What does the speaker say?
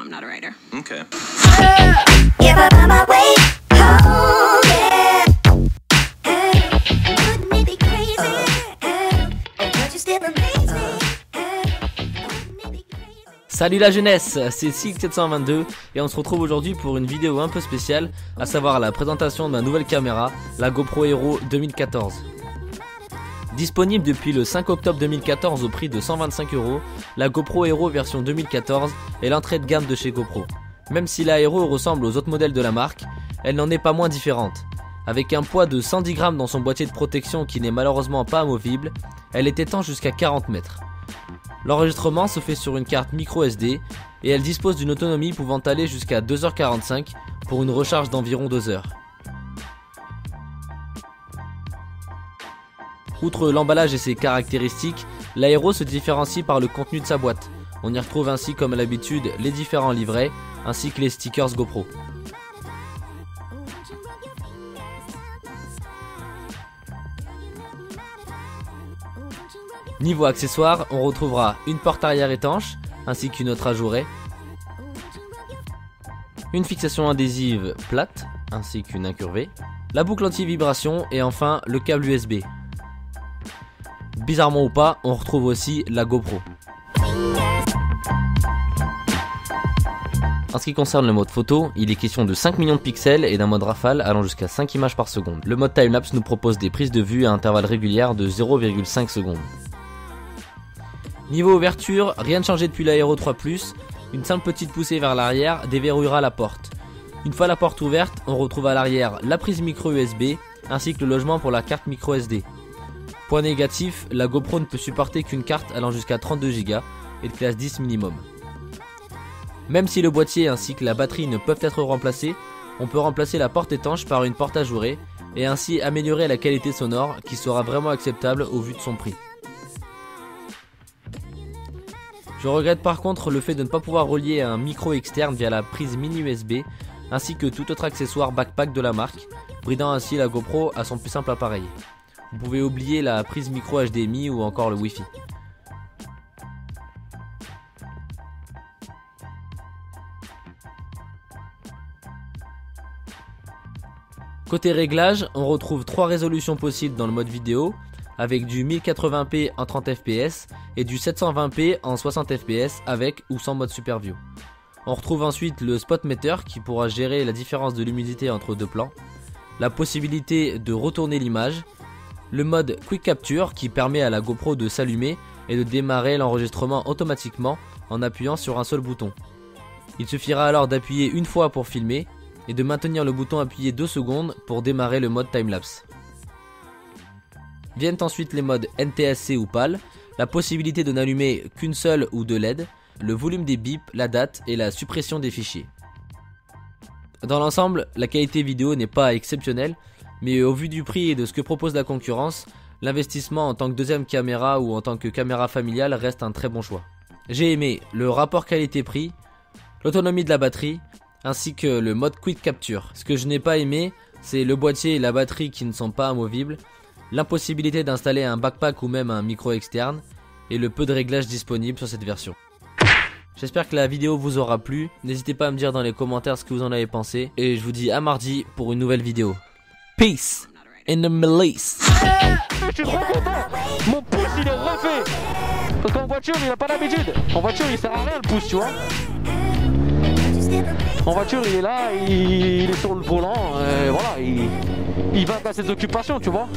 I'm not a writer. Okay. Salut la jeunesse, c'est Silk722 et on se retrouve aujourd'hui pour une vidéo un peu spéciale, à savoir la présentation de ma nouvelle caméra, la GoPro Hero 2014. Disponible depuis le 5 octobre 2014 au prix de 125 €, la GoPro Hero version 2014 est l'entrée de gamme de chez GoPro. Même si la Hero ressemble aux autres modèles de la marque, elle n'en est pas moins différente. Avec un poids de 110 grammes dans son boîtier de protection qui n'est malheureusement pas amovible, elle est étanche jusqu'à 40 mètres. L'enregistrement se fait sur une carte micro SD et elle dispose d'une autonomie pouvant aller jusqu'à 2h45 pour une recharge d'environ 2 heures. Outre l'emballage et ses caractéristiques, la Hero se différencie par le contenu de sa boîte. On y retrouve ainsi comme à l'habitude les différents livrets ainsi que les stickers GoPro. Niveau accessoires, on retrouvera une porte arrière étanche ainsi qu'une autre ajourée, une fixation adhésive plate ainsi qu'une incurvée, la boucle anti-vibration et enfin le câble USB. Bizarrement ou pas, on retrouve aussi la GoPro. En ce qui concerne le mode photo, il est question de 5 millions de pixels et d'un mode rafale allant jusqu'à 5 images par seconde. Le mode timelapse nous propose des prises de vue à intervalles réguliers de 0,5 secondes. Niveau ouverture, rien de changé depuis la Hero 3 Plus, une simple petite poussée vers l'arrière déverrouillera la porte. Une fois la porte ouverte, on retrouve à l'arrière la prise micro USB ainsi que le logement pour la carte micro SD. Point négatif, la GoPro ne peut supporter qu'une carte allant jusqu'à 32 Go et de classe 10 minimum. Même si le boîtier ainsi que la batterie ne peuvent être remplacés, on peut remplacer la porte étanche par une porte ajourée et ainsi améliorer la qualité sonore qui sera vraiment acceptable au vu de son prix. Je regrette par contre le fait de ne pas pouvoir relier un micro externe via la prise mini USB ainsi que tout autre accessoire backpack de la marque, bridant ainsi la GoPro à son plus simple appareil. Vous pouvez oublier la prise micro HDMI ou encore le Wi-Fi. Côté réglage, on retrouve 3 résolutions possibles dans le mode vidéo, avec du 1080p en 30 fps et du 720p en 60 fps avec ou sans mode Super View. On retrouve ensuite le spot meter qui pourra gérer la différence de l'humidité entre deux plans, la possibilité de retourner l'image, le mode Quick Capture qui permet à la GoPro de s'allumer et de démarrer l'enregistrement automatiquement en appuyant sur un seul bouton. Il suffira alors d'appuyer une fois pour filmer et de maintenir le bouton appuyé 2 secondes pour démarrer le mode timelapse. Viennent ensuite les modes NTSC ou PAL, la possibilité de n'allumer qu'une seule ou 2 LED, le volume des bips, la date et la suppression des fichiers. Dans l'ensemble, la qualité vidéo n'est pas exceptionnelle, mais au vu du prix et de ce que propose la concurrence, l'investissement en tant que deuxième caméra ou en tant que caméra familiale reste un très bon choix. J'ai aimé le rapport qualité-prix, l'autonomie de la batterie, ainsi que le mode Quick Capture. Ce que je n'ai pas aimé, c'est le boîtier et la batterie qui ne sont pas amovibles, l'impossibilité d'installer un backpack ou même un micro externe, et le peu de réglages disponibles sur cette version. J'espère que la vidéo vous aura plu, n'hésitez pas à me dire dans les commentaires ce que vous en avez pensé, et je vous dis à mardi pour une nouvelle vidéo. Peace in the milice. Je suis trop content. Mon pouce il est refait. Parce qu'en voiture il a pas l'habitude. En voiture il sert à rien le pouce, tu vois. En voiture il est là, il est sur le volant, voilà, il va à ses occupations, tu vois.